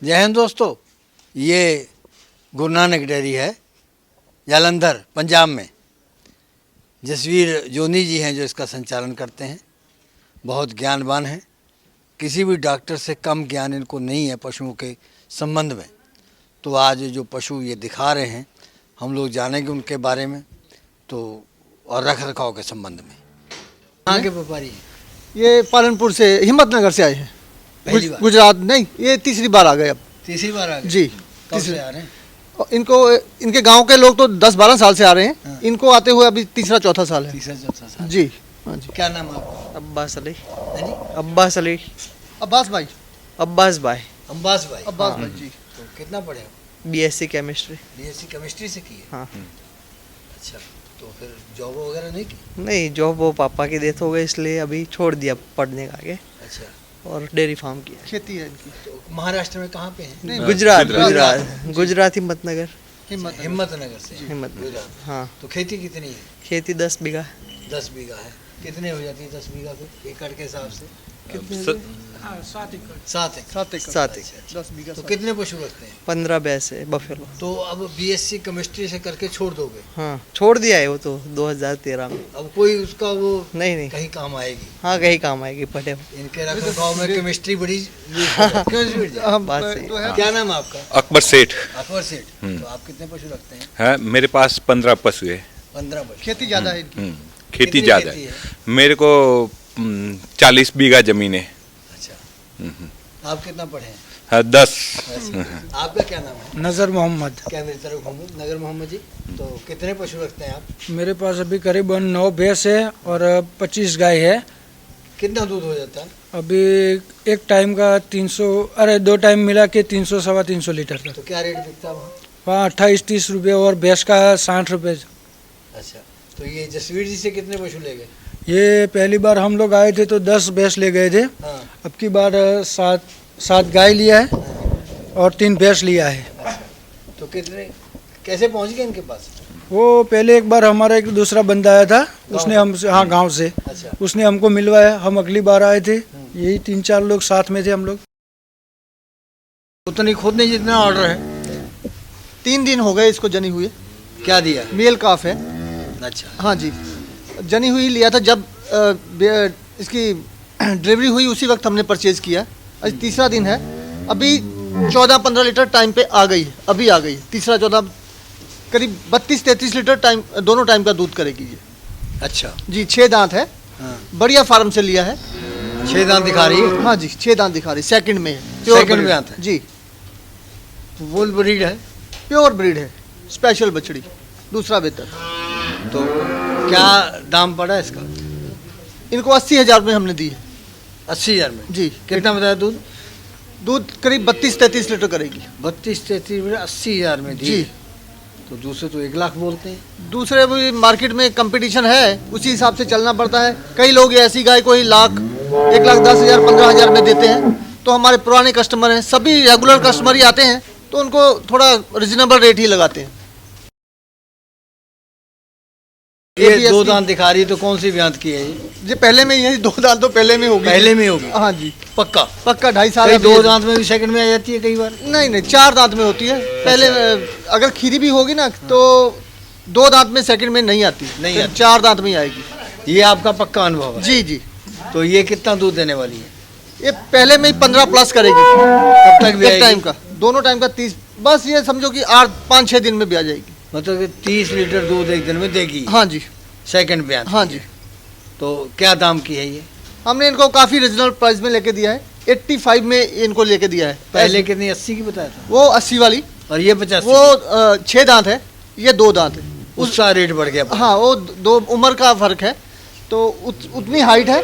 जय हिंद दोस्तों, ये गुरु नानक डेयरी है जालंधर पंजाब में। जसवीर जोनी जी हैं जो इसका संचालन करते हैं। बहुत ज्ञानवान हैं, किसी भी डॉक्टर से कम ज्ञान इनको नहीं है पशुओं के संबंध में। तो आज जो पशु ये दिखा रहे हैं हम लोग जानेंगे उनके बारे में तो और रख रखाव के संबंध में। कहाँ के व्यापारी हैं? ये पालनपुर से, हिम्मतनगर से आए हैं। पहली बार? गुजरात नहीं, ये तीसरी बार आ गए अब। तीसरी बार आ गए? जी। कब से आ रहे हैं? इनको, इनके गांव के लोग तो 10-12 साल से आ रहे हैं। हाँ। इनको आते हुए अभी तीसरा चौथा साल है। तीसरा चौथा साल। जी हाँ जी। क्या नाम है आपका? अब्बास अली। है जी? अब्बास अली। अब्बास भाई। अब्बास भाई। अब्बास भाई। अब्बास भाई जी। तो कितना पढ़े हो? BSc chemistry. बीएससी केमिस्ट्री से की है? हाँ। अच्छा, तो फिर जॉब वगैरह नहीं की? नहीं, जॉब वो पापा की डेथ हो गई इसलिए अभी छोड़ दिया पढ़ने का आगे, अच्छा, और डेयरी फार्म किया। खेती है इनकी। तो महाराष्ट्र में कहाँ पे नहीं, है? गुजरात गुजरात। गुजरात गुजरात हिम्मतनगर। हिम्मतनगर से। हिम्मतनगर। गुजरात। हाँ। तो खेती कितनी है? खेती 10 बीघा। 10 बीघा है। कितने हो जाती है 10 बीघा पे एकड़ के हिसाब से? कितने? 7 एकड़। 7 एकड़। 7 अच्छा। 10 बीघा। तो कितने पशु रखते हैं? 15 भैंस है बफेलो। तो अब बीएससी केमिस्ट्री से करके छोड़ दोगे? हाँ, छोड़ दिया है वो तो 2013 में। अब कोई उसका वो नहीं, कहीं काम आएगी? हाँ कहीं काम आएगी, पढ़े हो। इनके रखरखाव में केमिस्ट्री बड़ी क्यों जरूरी है? बात सही। तो है। क्या नाम है आपका? अकबर सेठ अकबर सेठ। तो आप कितने पशु रखते हैं? है। मेरे पास 15 पशु है। 15 पशु। खेती ज्यादा है इनकी। खेती कितनी ज़्यादा खेती है। मेरे को 40 बीघा जमीन है। अच्छा, आप कितना पढ़े हैं? 10। अच्छा। आपका क्या नाम है? नज़र मोहम्मद। क्या मेरी तरफ घूमूं? नगर मोहम्मद जी। तो कितने पशु रखते हैं आप? मेरे पास अभी करीबन 9 भैंस है और 25 गाय है। कितना दूध हो जाता है? अभी एक टाइम का 2 टाइम मिला के 300 सवा 300 लीटर तक। तो क्या रेट बिकता है वहाँ? वहाँ 28-30 रुपये और भैंस का 60 रुपये। अच्छा, तो ये जसवीर जी से कितने पशु ले गए? ये पहली बार हम लोग आए थे तो 10 भैंस ले गए थे। हाँ। अब की बार 7 गाय लिया है और 3 भैंस लिया है। अच्छा, तो कितने कैसे पहुँच गए इनके पास? वो पहले एक बार हमारा एक दूसरा बंदा आया था, उसने हमसे, हाँ गांव से, अच्छा। उसने हमको मिलवाया। हम अगली बार आए थे, यही 3-4 लोग साथ में थे हम लोग। उतनी खुद नहीं जितना ऑर्डर है। 3 दिन हो गए इसको जनी हुए। क्या दिया? मेल काफ है। अच्छा। हाँ जी, जनी हुई लिया था जब इसकी डिलीवरी हुई उसी वक्त हमने परचेज किया। आज तीसरा दिन है। अभी 14-15 लीटर टाइम पे आ गई है। अभी आ गई है। तीसरा 14 करीब 32-33 लीटर टाइम दोनों टाइम का दूध करेगी ये। अच्छा जी। 6 दांत है। हाँ। बढ़िया फार्म से लिया है। 6 दांत दिखा रही है? हाँ जी, 6 दांत दिखा रही। सेकंड में है। सेकंड में आता है? जी। फुल ब्रीड है? प्योर ब्रीड है। स्पेशल बछड़ी, दूसरा बेहतर। तो क्या दाम पड़ा इसका? इनको 80,000 में हमने दी है। 80,000 में? जी। कितना बताया दूध? दूध करीब 32-33 लीटर करेगी। 32-33 में 80,000 में दी? जी। तो दूसरे तो 1 लाख बोलते हैं। दूसरे भी मार्केट में कंपटीशन है, उसी हिसाब से चलना पड़ता है। कई लोग ऐसी गाय को ही 1,10,000 15,000 में देते हैं। तो हमारे पुराने कस्टमर हैं, सभी रेगुलर कस्टमर ही आते हैं, तो उनको थोड़ा रिजनेबल रेट ही लगाते हैं। ये 2 दांत दिखा रही है तो कौन सी ब्यात की है ये? पहले में ही है। 2 दांत तो पहले में होगी। पहले में होगी? हाँ जी, पक्का? पक्का 2.5 साल। कई 2 दांत में भी सेकंड में आ जाती है कई बार? नहीं, 4 दांत में होती है। पहले अगर खीरी भी होगी ना तो 2 दांत में सेकंड में नहीं आती, नहीं आती। 4 दांत में ही आएगी। ये आपका पक्का अनुभव है? जी जी। तो ये कितना दूध देने वाली है? ये पहले में ही 15 प्लस करेगी। कब तक भी एक टाइम आएगी? का, दोनों टाइम का 30। बस ये समझो कि 8-5-6 दिन में भी आ जाएगी। मतलब कि 30 लीटर दूध एक दिन में देगी? हाँ जी। सेकंड ब्यात? हाँ जी। तो क्या दाम की है ये? हमने इनको काफ़ी रीजनल प्राइस में लेके दिया है। 85 में इनको लेके दिया है। पहले कितनी 80 की बताया था? वो 80 वाली, और ये 50? वो 6 दांत है, ये 2 दांत है। उसका रेट बढ़ गया? हाँ, वो 2 उम्र का फर्क है, तो उतनी हाइट है।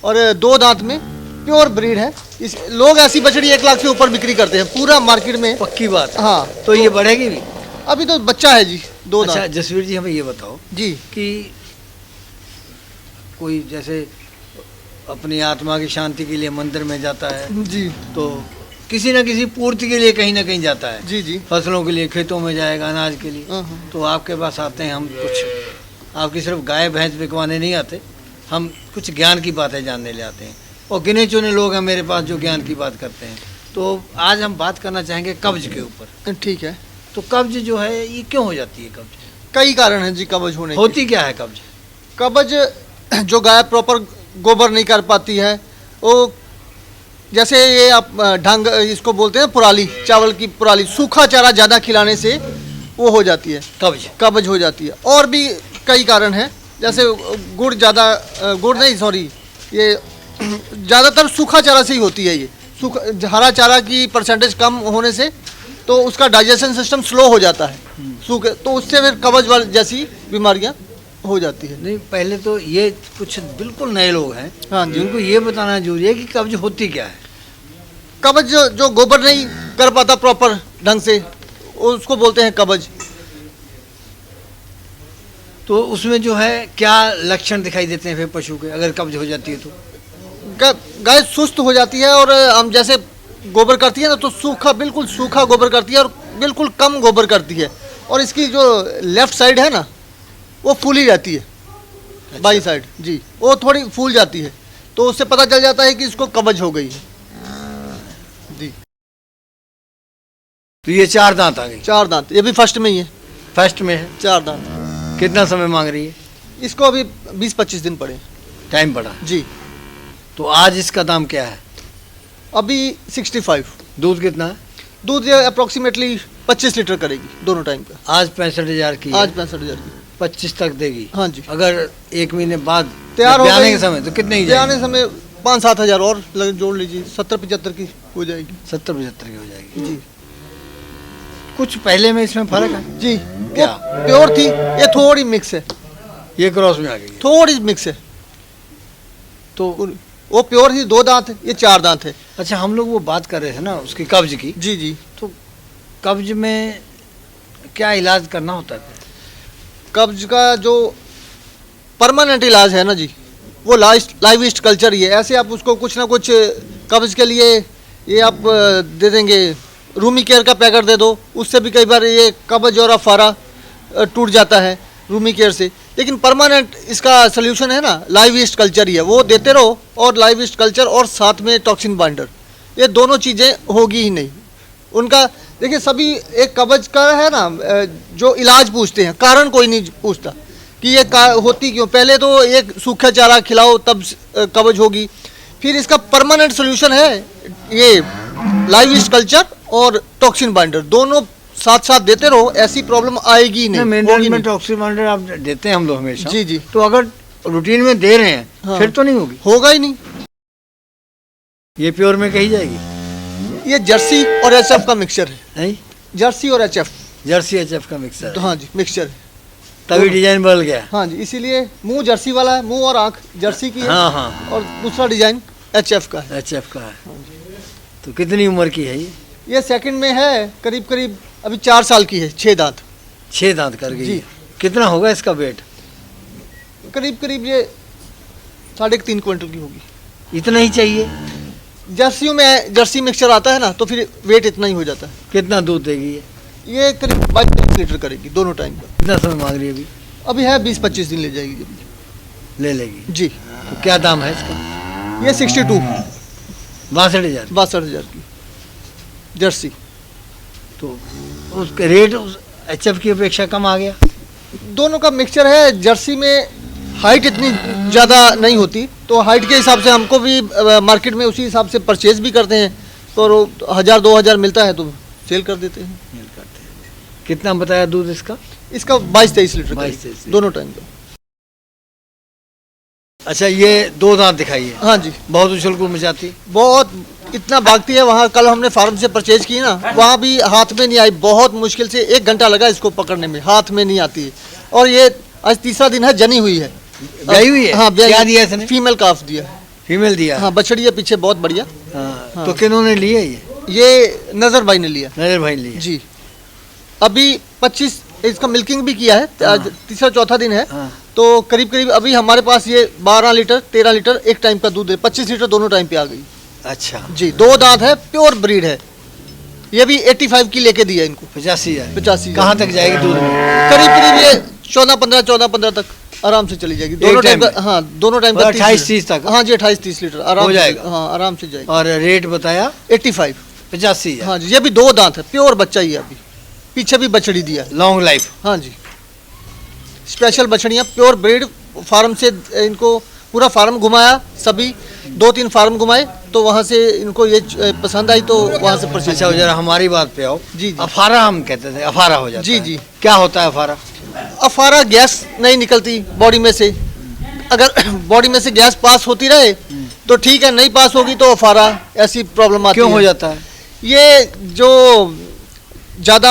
और 2 दांत में प्योर ब्रीड है। इस लोग ऐसी बछड़ी 1 लाख से ऊपर बिक्री करते हैं पूरा मार्केट में। पक्की बात है? हाँ। तो ये बढ़ेगी भी? अभी तो बच्चा है जी, 2 दांत। अच्छा जसवीर जी, हमें ये बताओ जी। कि कोई जैसे अपनी आत्मा की शांति के लिए मंदिर में जाता है जी तो किसी न किसी पूर्ति के लिए कहीं ना कहीं जाता है। जी जी। फसलों के लिए, खेतों में जाएगा, अनाज के लिए। हाँ। तो आपके पास आते हैं हम कुछ, आपकी सिर्फ गाय भैंस बिकवाने नहीं आते, हम कुछ ज्ञान की बातें जानने ले आते हैं। और गिने चुने लोग हैं मेरे पास जो ज्ञान की बात करते हैं। तो आज हम बात करना चाहेंगे कब्ज के ऊपर। ठीक है। तो कब्ज जो है ये क्यों हो जाती है कब्ज? कई कारण हैं जी कब्ज होने के। होती क्या है कब्ज? कब्ज जो गाय प्रॉपर गोबर नहीं कर पाती है, वो जैसे ये आप ढंग इसको बोलते हैं पुराली, चावल की पुराली, सूखा चारा ज़्यादा खिलाने से वो हो जाती है, कब्ज हो जाती है। और भी कई कारण हैं, जैसे गुड़ ज़्यादा, गुड़ नहीं सॉरी, ये ज़्यादातर सूखा चारा से ही होती है। ये सूखा हरा चारा की परसेंटेज कम होने से तो उसका डाइजेशन सिस्टम स्लो हो जाता है, सूखे, तो उससे फिर कब्ज वाली जैसी बीमारियां हो जाती है। नहीं, पहले तो ये कुछ बिल्कुल नए लोग हैं, हाँ जी। जिनको ये बताना जरूरी है कि कब्ज होती क्या है। कब्ज जो गोबर नहीं कर पाता प्रॉपर ढंग से, उसको बोलते हैं कब्ज। तो उसमें जो है क्या लक्षण दिखाई देते हैं फिर पशु के, अगर कब्ज हो जाती है तो? गाय सुस्त हो जाती है, और हम जैसे गोबर करती है ना तो सूखा, बिल्कुल सूखा गोबर करती है और बिल्कुल कम गोबर करती है। और इसकी जो लेफ्ट साइड है ना वो फूली रहती है। अच्छा। बाई साइड जी वो थोड़ी फूल जाती है, तो उससे पता चल जाता है कि इसको कब्ज हो गई है जी। तो ये 4 दांत आ गई? 4 दांत, ये भी फर्स्ट में ही है। फर्स्ट में है 4 दांत। कितना समय मांग रही है? इसको अभी 20-25 दिन पड़े। टाइम पड़ा जी। तो आज इसका दाम क्या है? अभी 65। दूध कितना है? दूध ये अप्रोक्सीमेटली 25 लीटर करेगी दोनों टाइम का। आज 65,000 की है। आज 65,000 की। 25 तक देगी? हाँ जी। अगर 1 महीने बाद तैयार हो ब्याने गई के समय तो कितने ही ब्याने समय 5-7 हज़ार और जोड़ लीजिए, 70-75 की हो जाएगी। 70-75 की हो जाएगी जी। कुछ पहले में इसमें फर्क है जी। क्या? वो प्योर थी, ये थोड़ी मिक्स है, ये क्रॉस में आ गई है। थोड़ी मिक्स है। तो वो प्योर थी, 2 दांत है, ये 4 दांत है। अच्छा, हम लोग वो बात कर रहे थे ना उसकी कब्ज की। जी जी। तो कब्ज में क्या इलाज करना होता है? कब्ज का जो परमानेंट इलाज है ना जी, वो लाइव ईस्ट कल्चर ही है। ऐसे आप उसको कुछ ना कुछ कब्ज के लिए ये आप दे देंगे, रूमी केयर का पैकेट दे दो, उससे भी कई बार ये कब्ज और अफारा टूट जाता है रूमी केयर से। लेकिन परमानेंट इसका सल्यूशन है ना लाइव ईस्ट कल्चर ही है, वो देते रहो। और लाइव ईस्ट कल्चर और साथ में टॉक्सिन बाइंडर, ये दोनों चीज़ें होगी ही नहीं उनका। देखिए सभी एक कब्ज का है ना जो इलाज पूछते हैं, कारण कोई नहीं पूछता कि ये होती क्यों। पहले तो एक सूखा चारा खिलाओ तब कब्ज होगी। फिर इसका परमानेंट सोल्यूशन है ये लाइव ईस्ट कल्चर और टॉक्सिन बाइंडर, दोनों साथ साथ देते रहो, ऐसी प्रॉब्लम आएगी ही नहीं। मेंटेन में टॉक्सिन बाइंडर आप देते हैं हम लोग हमेशा। जी जी। तो अगर रूटीन में दे रहे हैं हाँ। फिर तो नहीं होगी? होगा ही नहीं। ये प्योर में कही जाएगी? ये जर्सी और एचएफ का मिक्सचर है। नहीं, जर्सी और एचएफ। जर्सी एचएफ का मिक्सर तो है। हाँ जी मिक्सचर है। तभी डिजाइन बदल गया। हाँ जी, इसीलिए मुंह जर्सी वाला है, मुंह और आंख जर्सी की है। हाँ हाँ। और दूसरा डिजाइन एचएफ का है। एचएफ का है। तो कितनी उम्र की है ये सेकंड में है, करीब करीब अभी 4 साल की है, 6 दांत। 6 दांत कर गई जी। है। कितना होगा इसका वेट? करीब करीब ये 3.5 क्विंटल की होगी। इतना ही चाहिए? जर्सियों में जर्सी मिक्सचर आता है ना तो फिर वेट इतना ही हो जाता है। कितना दूध देगी ये करीब 22 लीटर करेगी दोनों टाइम का। कितना समय मांग रही है अभी? अभी है 20-25 दिन ले जाएगी ले लेगी जी। तो क्या दाम है इसका? ये 62 62,000। 62,000 की जर्सी। तो उसके रेट एचएफ की अपेक्षा कम आ गया। दोनों का मिक्सचर है। जर्सी में हाइट इतनी ज़्यादा नहीं होती, तो हाइट के हिसाब से हमको भी मार्केट में उसी हिसाब से परचेज भी करते हैं। तो 1,000-2,000 मिलता है तो सेल कर देते हैं। कितना बताया दूध इसका? इसका 22-23 लीटर का 22-23 दोनों टाइम का। अच्छा, ये 2 दांत दिखाइए। हाँ जी। बहुत उछल कूद मचाती, बहुत इतना भागती है। वहाँ कल हमने फार्म से परचेज की ना, वहाँ भी हाथ में नहीं आई, बहुत मुश्किल से 1 घंटा लगा इसको पकड़ने में, हाथ में नहीं आती है। और ये आज 3रा दिन है, जनी हुई है। ब्याई हुई है? हाँ, क्या दिया इसने? फीमेल काफ दिया। फीमेल दिया? हाँ, बछड़ी है पीछे बहुत बढ़िया। हाँ। तो किन्होंने लिए ये नजर भाई ने लिया। नजर भाई लिए जी। अभी 25 इसका मिल्किंग भी किया है। आज 3रा-4था दिन है। हाँ। तो करीब करीब अभी हमारे पास ये 12 लीटर 13 लीटर एक टाइम का दूध है। 25 लीटर दोनों टाइम पे आ गई। अच्छा जी। 2 दांत है, प्योर ब्रीड है। ये भी 85 की लेके दिया इनको। 85,000। 85 कहाँ तक जाएगी दूध में? करीब करीब ये 14-15 तक आराम से चली जाएगी दोनों टाइम का। हाँ, दोनों टाइम का 28-30 तक? हाँ जी, 28-30 लीटर आराम हो से। जाएगा। हाँ, आराम से जाएगी। और रेट बताया? 85। 85,000 हाँ जी, ये भी 2 दांत है, प्योर बच्चा ही है अभी, पीछे भी बछड़ी दिया है। Long life. हाँ जी, स्पेशल बछड़ियाँ, प्योर ब्रीड फार्म से इनको पूरा फार्म घुमाया, सभी 2-3 फार्म घुमाए, तो वहाँ से इनको ये पसंद आई, तो वहाँ से परचेज। अच्छा जरा हमारी बात पे आओ। जी जी। अफारा हम कहते थे, अफारा हो जाता जी है। जी। क्या होता है अफारा? अफारा गैस नहीं निकलती बॉडी में से, अगर बॉडी में से गैस पास होती रहे तो ठीक है, नहीं पास होगी तो अफारा, ऐसी प्रॉब्लम आती है। क्यों हो जाता है? ये जो ज़्यादा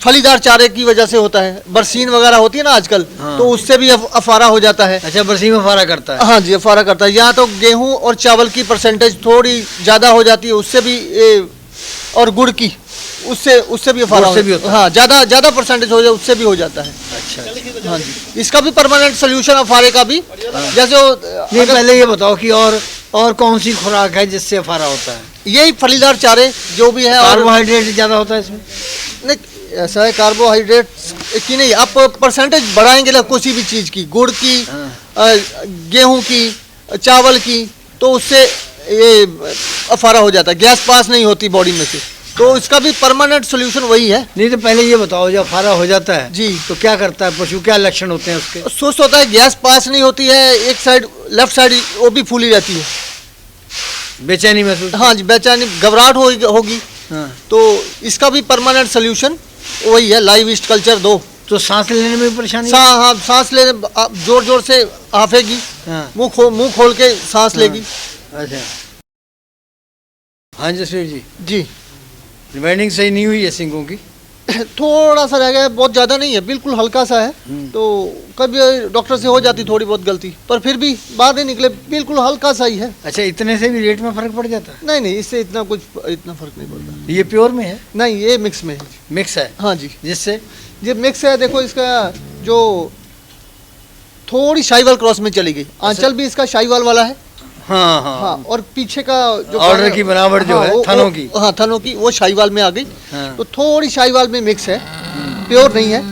फलीदार चारे की वजह से होता है, बरसीन वगैरह होती है ना आजकल, हाँ। तो उससे भी अफारा हो जाता है। अच्छा, बरसीन में अफारा करता है। हाँ जी, अफारा करता है। यहाँ तो गेहूं और चावल की परसेंटेज थोड़ी ज़्यादा हो जाती है, उससे भी और गुड़ की, उससे भी अफारा उससे भी होता है। हाँ, ज़्यादा परसेंटेज हो जाए, उससे भी हो जाता है। अच्छा, हाँ जी, इसका भी परमानेंट सोल्यूशन अफारे का भी, जैसे नहीं पहले ये बताओ कि और कौन सी खुराक है जिससे अफारा होता है? यही फलीदार चारे जो भी है। और कार्बोहाइड्रेट ज़्यादा होता है इसमें? नहीं, ऐसा है, कार्बोहाइड्रेट की नहीं, आप परसेंटेज बढ़ाएंगे ना किसी भी चीज़ की, गुड़ की, गेहूं की, चावल की, तो उससे ये अफारा हो जाता है, गैस पास नहीं होती बॉडी में से, तो इसका भी परमानेंट सोल्यूशन वही है। नहीं तो पहले ये बताओ, जब अफारा हो जाता है जी। तो क्या करता है पशु, क्या लक्षण होते हैं उसके? सुस्त होता है, गैस पास नहीं होती है, एक साइड लेफ्ट साइड वो भी फूली रहती है। बेचैनी महसूस? हाँ जी, बेचैनी, घबराहट होगी। हाँ। तो इसका भी परमानेंट सोल्यूशन वही है, लाइव ईस्ट कल्चर 2। तो सांस लेने में भी परेशानी? हाँ, सांस लेने जोर जोर से हाफेगी, हाँ। मुंह खोल के सांस लेगी। अच्छा। हाँ जसवीर जी, जी, रिवाइंडिंग सही नहीं हुई है सिंगों की? थोड़ा सा रह गया है, बहुत ज़्यादा नहीं है, बिल्कुल हल्का सा है। तो कभी डॉक्टर से हो जाती थोड़ी बहुत गलती, पर फिर भी बाहर नहीं निकले, बिल्कुल हल्का सा ही है। अच्छा, इतने से भी रेट में फर्क पड़ जाता है? नहीं, इससे इतना फर्क नहीं पड़ता। ये प्योर में है? नहीं, ये मिक्स में है। मिक्स है? हाँ जी, जिससे ये मिक्स है। देखो इसका जो थोड़ी शाहीवाल क्रॉस में चली गई, आंचल भी इसका शाहीवाल वाला है। हाँ हाँ, हाँ, और पीछे का जो ऑर्डर की बनावट जो है, थनों की। हाँ, थनों की, वो शाहीवाल में आ गई। हाँ। तो थोड़ी शाहीवाल में मिक्स है, प्योर नहीं है।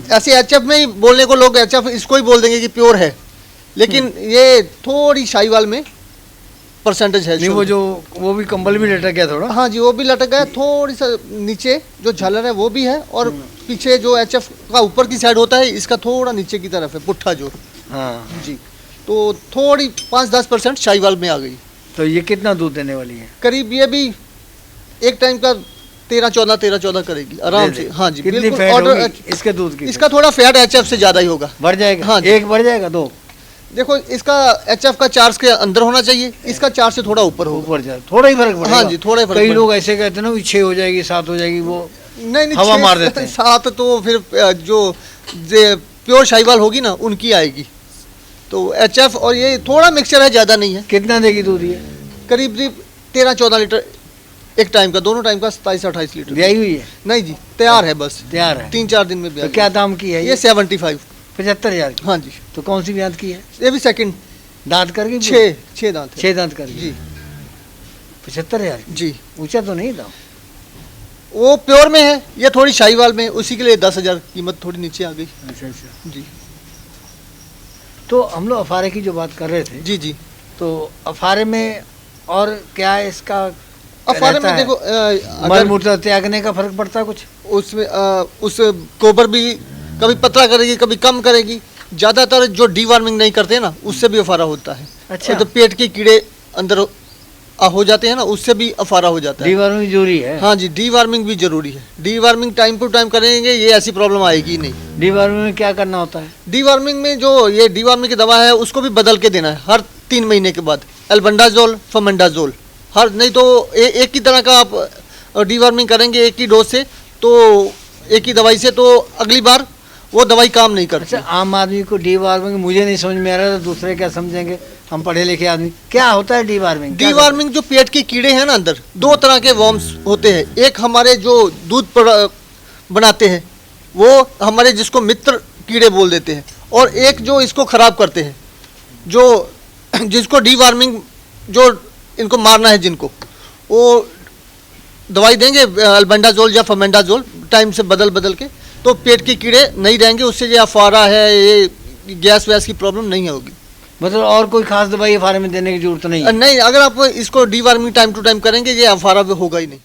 ऐसे एचएफ में ही बोलने को लोग एचएफ इसको ही बोल देंगे कि प्योर है, लेकिन ये थोड़ी शाहीवाल में परसेंटेज है। नहीं, वो भी कंबल भी लटक गया थोड़ा? हाँ जी, वो भी लटक गया, थोड़ी सा नीचे जो झालर है वो भी है, और पीछे जो एचएफ का ऊपर की साइड होता है, इसका थोड़ा नीचे की तरफ है पुट्ठा जो। हाँ जी, तो थोड़ी 5-10% शाहीवाल में आ गई। तो ये कितना दूध देने वाली है? करीब ये भी एक टाइम का 13-14 करेगी आराम से। हाँ जी, कितनी बिल्कुल। फैट ऑर्डर होगी इसके दूध की? इसका थोड़ा फैट एचएफ से ज़्यादा ही होगा। बढ़ जाएगा? हाँ जी। एक बढ़ जाएगा, 2? देखो, इसका एचएफ का 4 के अंदर होना चाहिए, इसका 4 से थोड़ा ऊपर होगा। ऊपर जाए, थोड़ा ही फर्क पड़ेगा। हाँ जी, थोड़ा ही फर्क कई पड़ेगा। लोग ऐसे कहते हैं ना 6 हो जाएगी, 7 हो जाएगी, वो नहीं, हवा मार देते हैं। 7 तो फिर जो प्योर शाहीवाल होगी ना, उनकी आएगी। तो एचएफ और ये थोड़ा मिक्सचर है, ज़्यादा नहीं है। कितना देगी दूध ये? करीब 13-14 लीटर एक टाइम का, दोनों टाइम का 27-28 लीटर। ब्याई हुई है? नहीं जी, तैयार है, बस तैयार है। 3-4 दिन में तो ब्याह। क्या दाम की है ये 75। 75,000 की? हाँ जी, तो कौन सी ब्याज की है? ये भी सेकंड। दांत करके? 6 दांत है। 6 दांत करके? जी 75,000? जी, ऊंचा तो नहीं था? वो प्योर में है, ये थोड़ी शाहीवाल में, उसी के लिए 10,000 कीमत थोड़ी नीचे आ गई। अच्छा अच्छा। जी तो हम लोग अफारे की जो बात कर रहे थे, जी जी। तो अफारे में और क्या है इसका? अफारे रहता में है? देखो, मल अगर मूत्र त्यागने का फर्क पड़ता है कुछ? उसमें उस गोबर भी कभी पतला करेगी, कभी कम करेगी। ज़्यादातर जो डीवार्मिंग नहीं करते ना, उससे भी अफारा होता है। अच्छा। और जो पेट के कीड़े अंदर हो जाते हैं ना, उससे भी अफारा हो जाता है। डीवार्मिंग जरूरी है? हाँ जी, डीवार्मिंग भी जरूरी है। डीवार्मिंग टाइम टू टाइम करेंगे, ये ऐसी प्रॉब्लम आएगी नहीं। डीवार्मिंग में क्या करना होता है? डीवार्मिंग में जो ये डीवार्मिंग की दवा है, उसको भी बदल के देना है हर 3 महीने के बाद। एल्बेंडाजोल, फमेंडाजोल, हर, नहीं तो एक ही तरह का आप डीवार्मिंग करेंगे एक ही डोज से, तो एक ही दवाई से, तो अगली बार वो दवाई काम नहीं करती। अच्छा, आम आदमी को डीवार्मिंग मुझे नहीं समझ में आ रहा, तो दूसरे क्या समझेंगे, हम पढ़े लिखे आदमी? क्या होता है डीवार्मिंग? डीवार्मिंग जो पेट के कीड़े हैं ना, अंदर 2 तरह के वर्म्स होते हैं। एक हमारे जो दूध बनाते हैं, वो हमारे जिसको मित्र कीड़े बोल देते हैं, और एक जो इसको खराब करते हैं, जो जिसको डीवार्मिंग, जो इनको मारना है, जिनको वो दवाई देंगे एल्बेंडाजोल या फमेंडाजोल टाइम से बदल के, तो पेट के कीड़े नहीं रहेंगे। उससे ये अफारा है, ये गैस वैस की प्रॉब्लम नहीं होगी। मतलब और कोई खास दवाई अफारे में देने की जरूरत नहीं है? नहीं, अगर आप इसको डीवार्मिंग टाइम टू टाइम करेंगे, ये अफारा होगा ही नहीं।